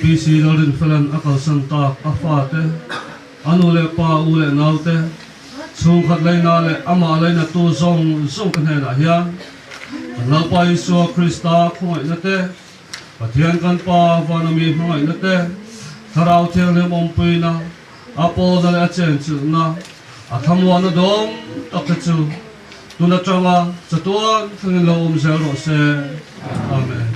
Pc.Lalrinfela akal santa afate anu le pa ule naute chung khat leina le ama leina tu zong kan hena hian la pa Isu Krista khoi nate pathian kan pa vanami khoi nate tharau thiang le mom puina apo dal a chen chu na athamwa na dom tak chu tuna changa chatuan thangin lo zel ro se amen.